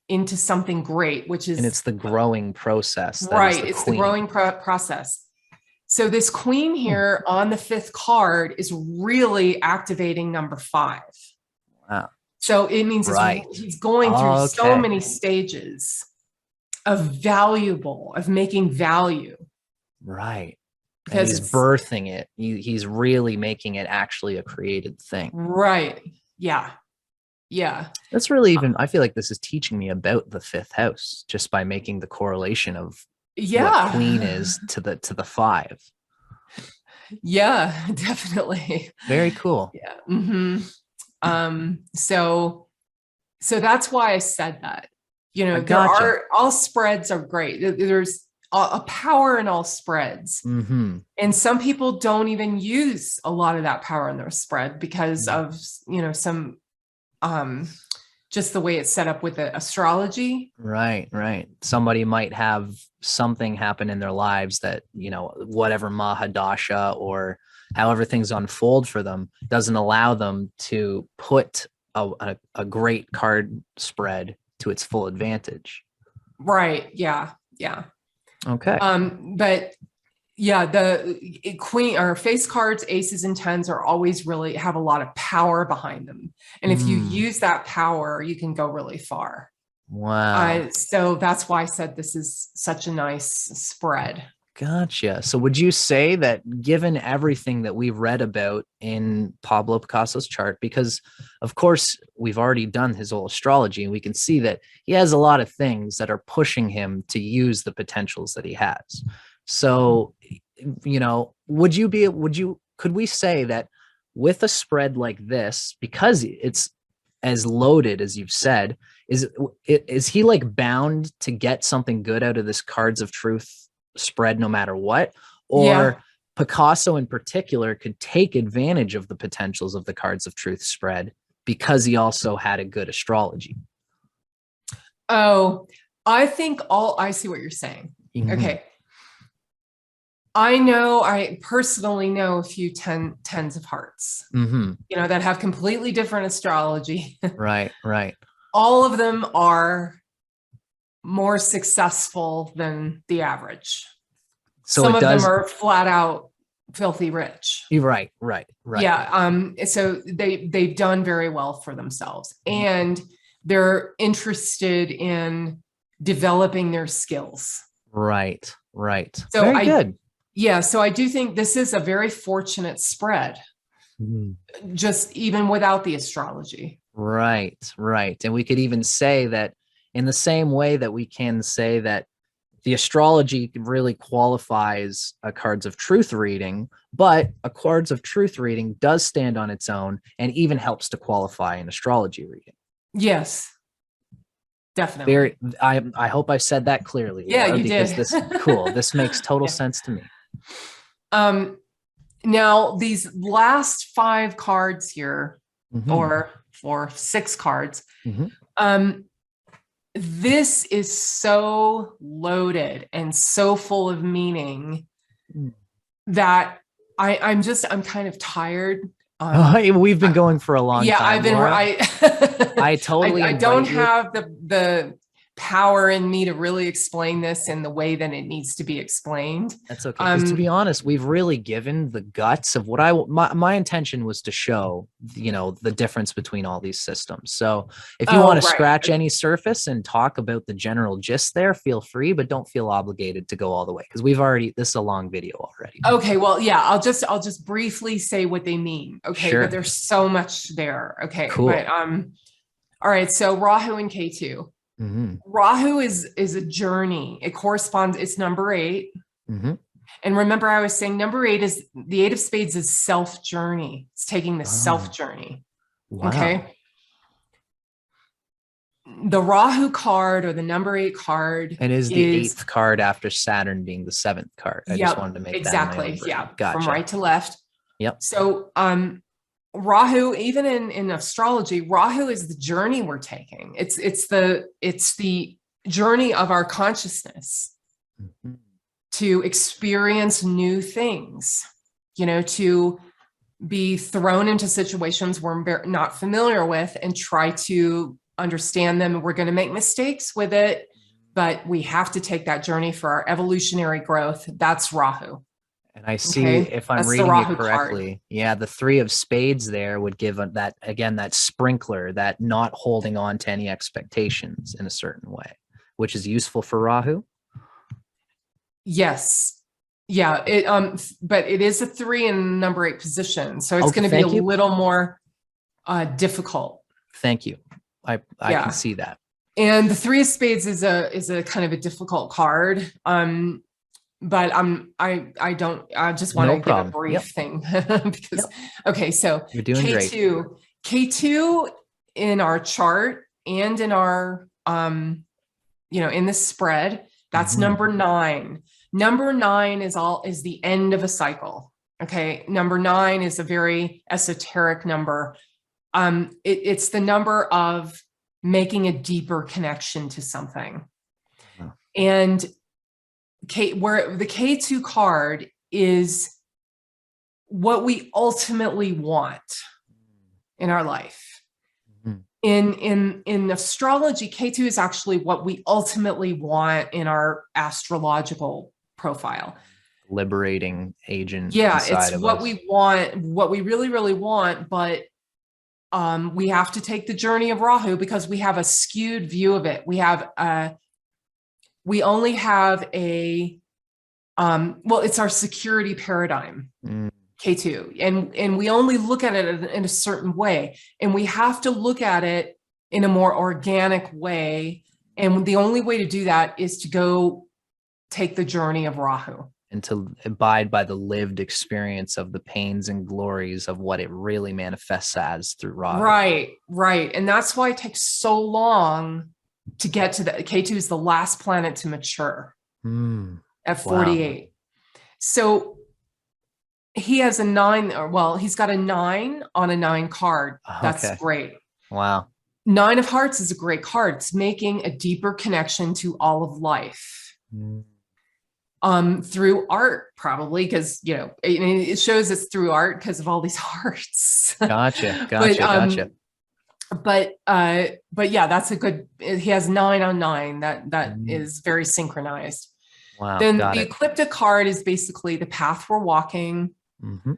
into something great, which is... And it's the growing process. Right. It's the growing process. So this queen here on the 5th card is really activating number 5. Wow. So it means he's going through so many stages of making value. Right. Because he's birthing it. He's really making it actually a created thing. Right. Yeah. Yeah. That's really I feel like this is teaching me about the 5th house just by making the correlation of what queen is to the 5. Yeah, definitely. Very cool. Yeah. So that's why I said that. All spreads are great. There's a power in all spreads. And some people don't even use a lot of that power in their spread because of, some just the way it's set up with the astrology. Right. Somebody might have something happen in their lives that, whatever Mahadasha or however things unfold for them doesn't allow them to put a great card spread to its full advantage. Right. Yeah. Yeah. Okay. But yeah, the queen or face cards, aces and tens are always really have a lot of power behind them. And if you use that power, you can go really far. Wow. So that's why I said this is such a nice spread. Gotcha. So would you say that given everything that we've read about in Pablo Picasso's chart, because of course we've already done his whole astrology and we can see that he has a lot of things that are pushing him to use the potentials that he has. So, could we say that with a spread like this, because it's as loaded as you've said, is he like bound to get something good out of this cards of truth spread no matter what? Or Picasso in particular could take advantage of the potentials of the cards of truth spread because he also had a good astrology. Oh, I think I see what you're saying. Mhm. Okay. I personally know a few tens of hearts, Mhm. that have completely different astrology. Right, right. All of them are more successful than the average. So Some it of them does. are flat out filthy rich. You're right, right, right. Yeah. So they've done very well for themselves, and they're interested in developing their skills. Right, right. So Very good. so I do think this is a very fortunate spread, Mhm. just even without the astrology. Right, right. And we could even say that in the same way that we can say that the astrology really qualifies a cards of truth reading, but a cards of truth reading does stand on its own and even helps to qualify an astrology reading. Yes, definitely. Very, I hope I said that clearly, Yeah, Laura, you because did. this makes total Yeah. sense to me. Now these last 5 cards here, Mhm. or 6 cards, Mhm. this is so loaded and so full of meaning Mm. that I'm kind of tired. We've been going for a long Yeah, time, Laura. I totally I don't invite you. have the power in me to really explain this in the way that it needs to be explained. That's okay. Because to be honest, we've really given the guts of what my intention was to show, the difference between all these systems. So if you want to Right. scratch any surface and talk about the general gist there, feel free, but don't feel obligated to go all the way because this is a long video already. Okay, well, yeah, I'll just briefly say what they mean. Okay, Sure. but there's so much there. Okay, Cool. but all right. So Rahu and K2. Mm-hmm. Rahu is a journey. It corresponds. It's number 8. Mm-hmm. And remember, I was saying number 8 is the 8 of spades is self journey. It's taking the self journey. Wow. Okay. The Rahu card, or the number 8 card, and is the 8th card after Saturn being the 7th card. I just wanted to make exactly. that my own Yeah, gotcha. from right to left. Yep. So Rahu, even in astrology, Rahu is the journey we're taking. It's the journey of our consciousness to experience new things, to be thrown into situations we're not familiar with and try to understand them. We're going to make mistakes with it, but we have to take that journey for our evolutionary growth. That's Rahu. And I see, if I'm reading it correctly, the 3 of spades there would give that sprinkler, that not holding on to any expectations in a certain way, which is useful for Rahu. Yes. Yeah. But it is a 3 in number 8 position. So it's going to be a little more difficult. Thank you. I can see that. And the 3 of spades is a kind of a difficult card. But I just want to give a brief thing because, okay, so you're doing K2, great. K2 in our chart and in our, in this spread, that's number 9. Number 9 is the end of a cycle. Okay. Number 9 is a very esoteric number. It's the number of making a deeper connection to something. And where the K2 card is what we ultimately want in our life. In astrology, K2 is actually what we ultimately want in our astrological profile. Liberating agent. Yeah, it's what we want, what we really, really want, but we have to take the journey of Rahu because we have a skewed view of it. We only have it's our security paradigm, K2, and we only look at it in a certain way, and we have to look at it in a more organic way. And the only way to do that is to go take the journey of Rahu. And to abide by the lived experience of the pains and glories of what it really manifests as through Rahu. Right. And that's why it takes so long to get to the K2 is the last planet to mature at 48. Wow. So he has a 9, or well, he's got a 9 on a 9 card. That's Okay. great. Wow. 9 of Hearts is a great card. It's making a deeper connection to all of life. Mm. Through art, probably, because it shows it's through art because of all these hearts. Gotcha. but Gotcha. but yeah, that's a good. He has 9 on 9. That Mm. is very synchronized. Wow. Then Got the it. ecliptic card is basically the path we're walking. Mhm.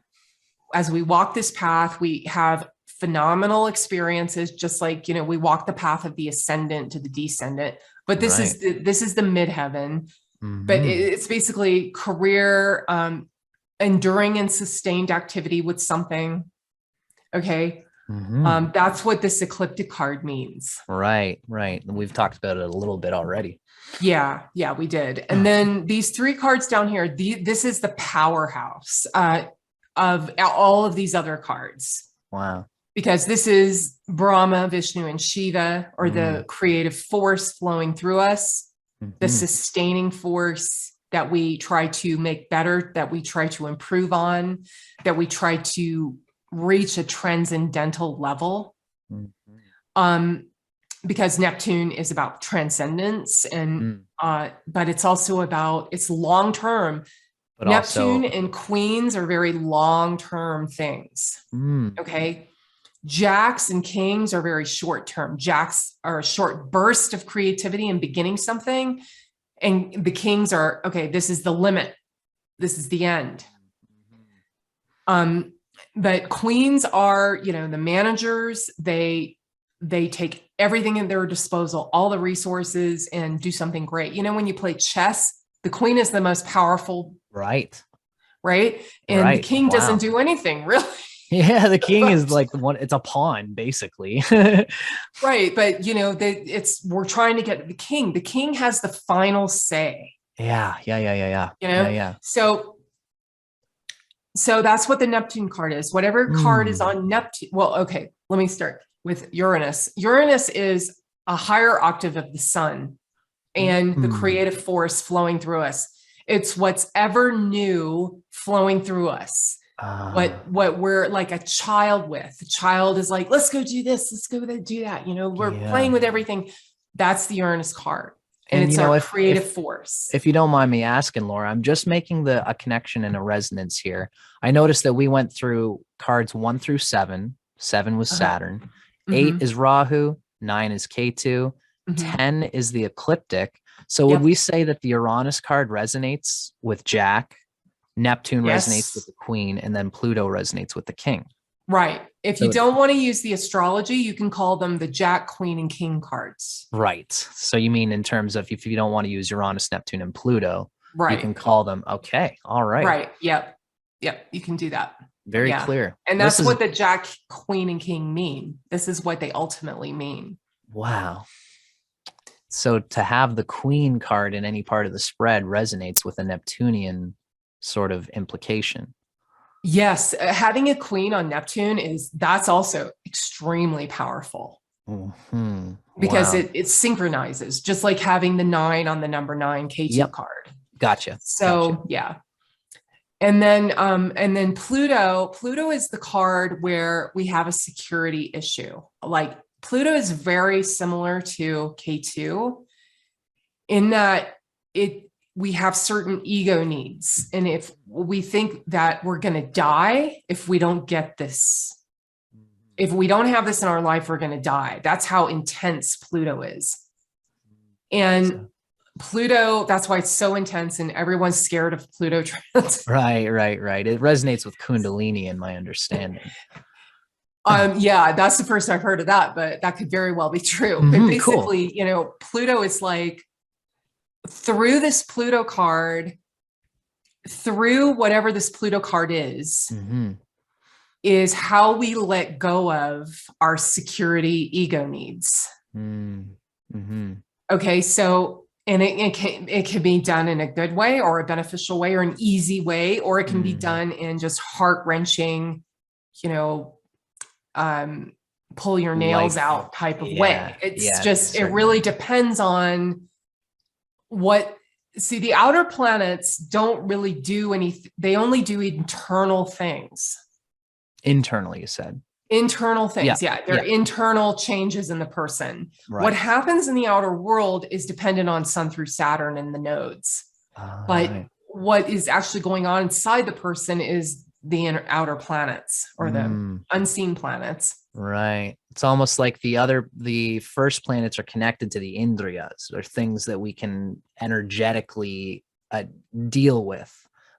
As we walk this path, we have phenomenal experiences, just like we walk the path of the ascendant to the descendant. But this Right. is the midheaven. But Mhm. it's basically career, enduring and sustained activity with something. Okay. Mhm. That's what this ecliptic card means. Right. We've talked about it a little bit already. Yeah, we did. And then these 3 cards down here, this is the powerhouse of all of these other cards. Wow. Because this is Brahma, Vishnu, and Shiva, or the creative force flowing through us, the sustaining force that we try to make better, that we try to improve on, that we try to reach a transcendental level. Because Neptune is about transcendence, and but it's also about, it's long term. But Neptune also, and Queens are very long term things. Okay. Jacks and Kings are very short term. Jacks are a short burst of creativity and beginning something. And the Kings are, okay, this is the limit. This is the end. But Queens are, the managers. They take everything at their disposal, all the resources, and do something great. When you play chess, the Queen is the most powerful. right. And the King doesn't do anything, really. Yeah, the king is like the one, it's a pawn, basically. Right. But we're trying to get the king. The king has the final say. Yeah. So that's what the Neptune card is. Whatever card is on Neptune. Well, okay, let me start with Uranus. Uranus is a higher octave of the sun and the creative force flowing through us. It's what's ever new flowing through us. What we're like a child with. The child is like, let's go do this, let's go do that. We're playing with everything. That's the Uranus card. And it's our creative force. If you don't mind me asking, Laura, I'm just making a connection and a resonance here. I noticed that we went through cards 1 through 7. 7 was Saturn. 8 is Rahu. 9 is Ketu. 10 is the ecliptic. So would we say that the Uranus card resonates with Jack, Neptune resonates with the Queen, and then Pluto resonates with the King? Right. If you don't want to use the astrology, you can call them the Jack, Queen, and King cards. Right. So you mean in terms of, if you don't want to use Uranus, Neptune, and Pluto, right, you can call them. Okay. All right. Right. Yep. You can do that. Very clear. And that's what the Jack, Queen, and King mean. This is what they ultimately mean. Wow. So to have the Queen card in any part of the spread resonates with a Neptunian sort of implication. Yes, having a Queen on Neptune that's also extremely powerful. Because it synchronizes, just like having the 9 on the number 9 K2 card. Gotcha. So yeah. And then Pluto is the card where we have a security issue. Like Pluto is very similar to K2 in that we have certain ego needs. And if we think that we're going to die if we don't get this, if we don't have this in our life, we're going to die. That's how intense Pluto is. And Pluto, that's why it's so intense and everyone's scared of Pluto trans. Right. It resonates with Kundalini in my understanding. Yeah, that's the first I've heard of that, but that could very well be true. But basically, Pluto is like, through this Pluto card, through whatever this Pluto card is how we let go of our security ego needs. Okay, so, and it can be done in a good way or a beneficial way or an easy way, or it can be done in just heart-wrenching, pull your nails out type of way. It's it really depends on what See, the outer planets don't really do anything. They only do internal things. Internally, you said. Internal things. Yeah. They're Yeah. internal changes in the person. Right. What happens in the outer world is dependent on Sun through Saturn and the nodes. But Right. what is actually going on inside the person is the outer planets or the unseen planets. Right. It's almost like the first planets are connected to the Indriyas, or things that we can energetically deal with.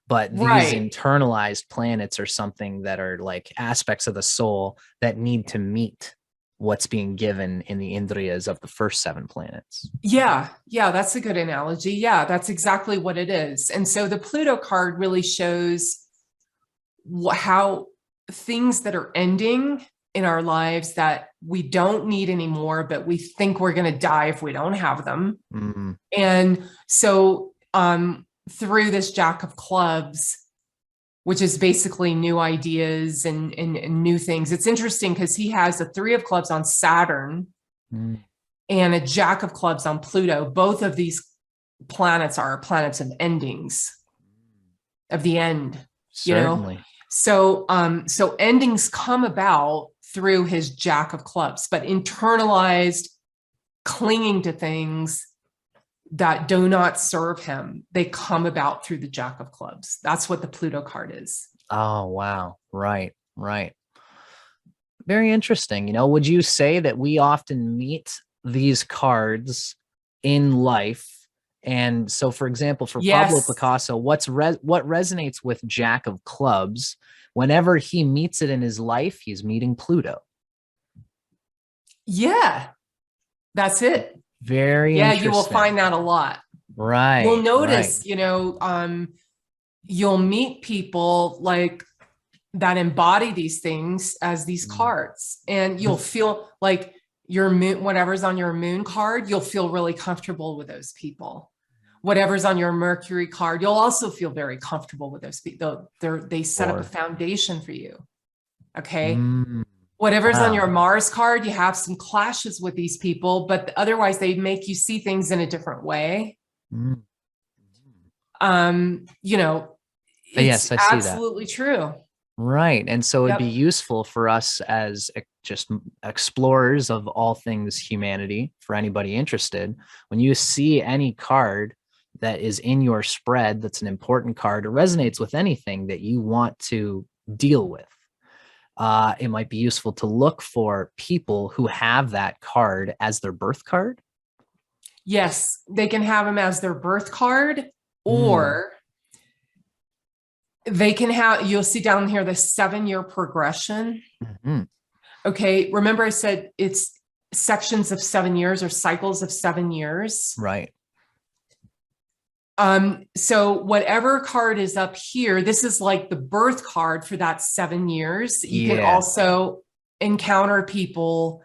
But these internalized planets are something that are like aspects of the soul that need to meet what's being given in the Indriyas of the first 7 planets. Yeah. Yeah. That's a good analogy. Yeah. That's exactly what it is. And so the Pluto card really shows how things that are ending in our lives that we don't need anymore, but we think we're going to die if we don't have them. And so through this Jack of Clubs, which is basically new ideas and new things, it's interesting because he has a 3 of Clubs on Saturn and a Jack of Clubs on Pluto. Both of these planets are planets of endings, of the end. Certainly. You know? So endings come about through his Jack of Clubs, but internalized clinging to things that do not serve him, they come about through the Jack of Clubs. That's what the Pluto card is. Oh, wow. Right. Very interesting. Would you say that we often meet these cards in life? And so, for example, for Pablo Picasso, what resonates with Jack of Clubs? Whenever he meets it in his life, he's meeting Pluto. Yeah, that's it. Very interesting. You will find that a lot. Right. You'll notice, you'll meet people like that embody these things as these cards, and you'll feel like your moon, whatever's on your moon card, you'll feel really comfortable with those people. Whatever's on your Mercury card, you'll also feel very comfortable with those people. They set up a foundation for you. Okay. Whatever's on your Mars card, you have some clashes with these people, but otherwise they make you see things in a different way. Yes, I see absolutely that. True. Right. And so it'd be useful for us as just explorers of all things humanity, for anybody interested, when you see any card that is in your spread, that's an important card, or resonates with anything that you want to deal with. It might be useful to look for people who have that card as their birth card. Yes, they can have them as their birth card, or they can have, you'll see down here, the 7-year progression. Okay. Remember I said it's sections of 7 years or cycles of 7 years. Right. So whatever card is up here, this is like the birth card for that 7 years. You can also encounter people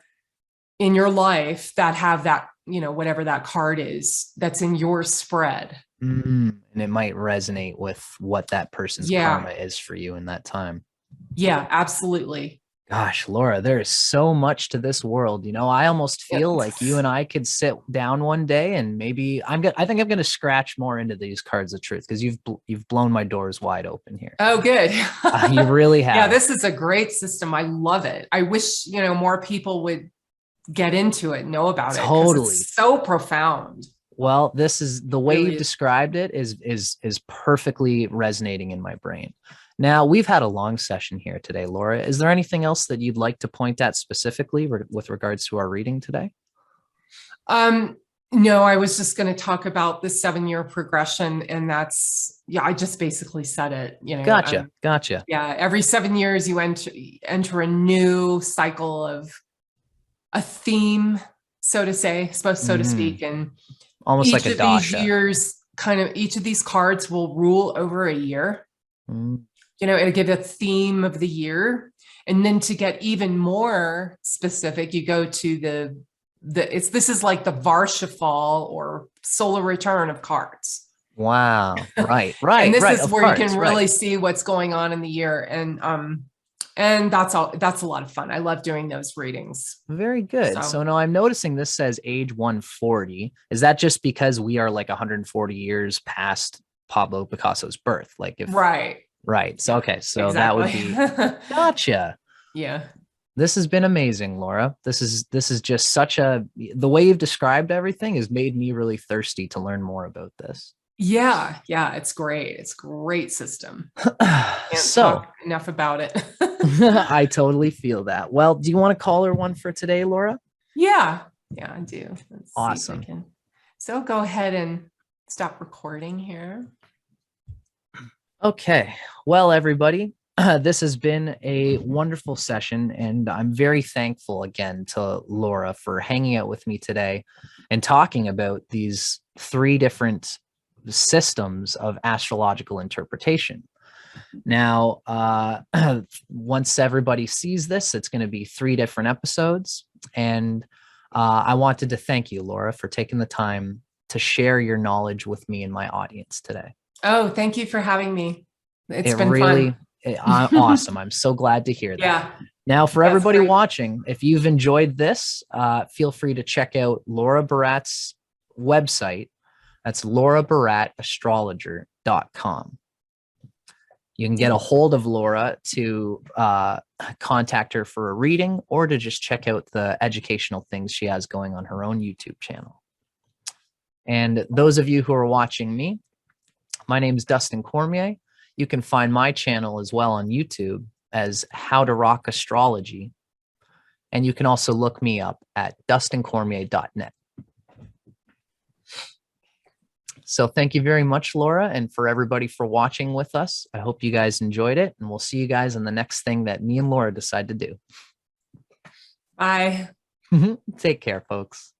in your life that have that, whatever that card is, that's in your spread. And it might resonate with what that person's karma is for you in that time. Yeah, absolutely. Gosh, Laura, there is so much to this world. I almost feel like you and I could sit down one day and maybe I think I'm going to scratch more into these cards of truth, because you've blown my doors wide open here. Oh, good. You really have. Yeah, this is a great system. I love it. I wish, more people would get into it, know about it. Totally. It's so profound. Well, this is the way you described it is perfectly resonating in my brain. Now, we've had a long session here today, Laura. Is there anything else that you'd like to point at specifically with regards to our reading today? No, I was just going to talk about the 7-year progression, and that's, I just basically said it, Gotcha. Yeah. Every 7 years you enter a new cycle of a theme, so to speak. And almost like a dasha. These years, each of these cards will rule over a year. It'll give a theme of the year. And then to get even more specific, you go to this is like the Varshafal or solar return of cards. Wow. Right. And this is where you can really see what's going on in the year. And And that's all. That's a lot of fun. I love doing those readings. Very good. So- So now I'm noticing this says age 140. Is that just because we are like 140 years past Pablo Picasso's birth? Like if Right. right. So okay. So Exactly. that would be gotcha. Yeah. This has been amazing, Laura. This is just such a the way you've described everything has made me really thirsty to learn more about this. Yeah. Yeah. It's great. It's a great system. Can't So talk enough about it. I totally feel that. Well, do you want to call her one for today, Laura? Yeah. Yeah, I do. Let's see if I Awesome. can. So go ahead and stop recording here. Okay. Well, everybody, this has been a wonderful session, and I'm very thankful again to Laura for hanging out with me today and talking about these 3 different systems of astrological interpretation. Now, once everybody sees this, it's going to be 3 different episodes. And I wanted to thank you, Laura, for taking the time to share your knowledge with me and my audience today. Oh, thank you for having me. It's It been really, fun. awesome. I'm so glad to hear that. Yeah. Now, for That's everybody great. watching, if you've enjoyed this, feel free to check out Laura Barat's website. That's laurabaratastrologer.com. You can get a hold of Laura to contact her for a reading or to just check out the educational things she has going on her own YouTube channel. And those of you who are watching me, my name is Dustin Cormier. You can find my channel as well on YouTube as How to Rock Astrology. And you can also look me up at dustincormier.net. So thank you very much, Laura, and for everybody for watching with us. I hope you guys enjoyed it, and we'll see you guys in the next thing that me and Laura decide to do. Bye. Take care, folks.